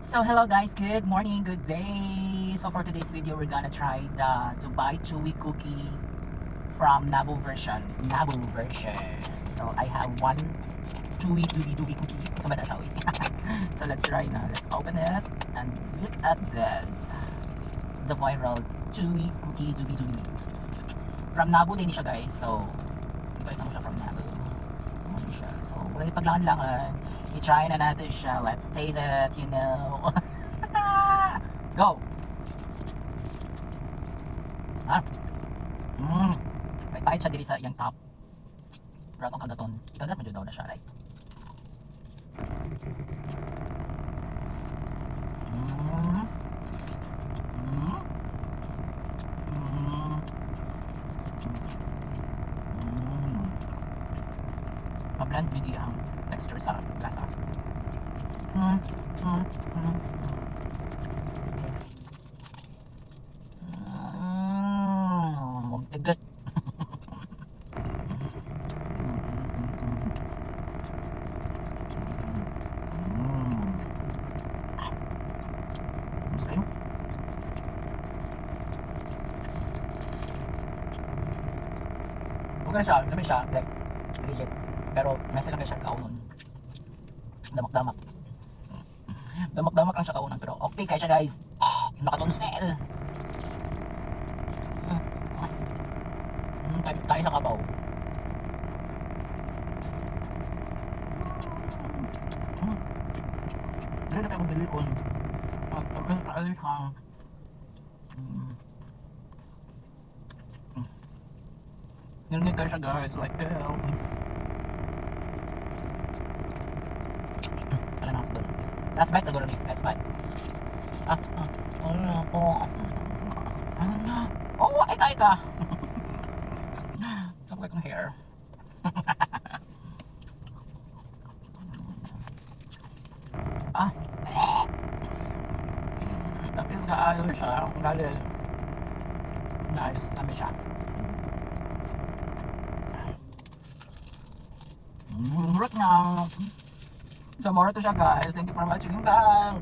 So hello guys, good morning, good day. So for today's video, we're gonna try the Dubai Chewy cookie from Nabu version. So I have one Chewy Dubi cookie. So shall we? So let's try now. Let's open it and look at this. The viral Chewy cookie Dubi. From Nabu din siya guys. So ipalitan mo siya from Nabu. Ayan siya. So wala paglangan-langan. I-try na natin siya. Let's taste it, you know. Go! Ah. May pahit siya diri sa iyang top. Pero itong kagaton, ikagat mo dyan daw na siya, right? Mablend din ang texture sa lasa. Mabtigas. Sa'yo? Huwag na siya, namin siya, like, legit. Pero may silang siya kaunon. Damak-damak. Damak-damak lang siya kaunon. Pero okay kaya siya guys. Nakatonsel. Tayo sa kabaw. Dali na kayo bili ko. Tapos kaalis ka. Nilunod tayo siya guys. Like hell. Wala na ako doon. Last bite siguro ni. Last bite. Oh, ay ka. Tapos kong hair. Tapos kaalo siya. Dahil nice. Dami siya. Murot nga. So, mura to siya guys. Thank you for watching. Bye!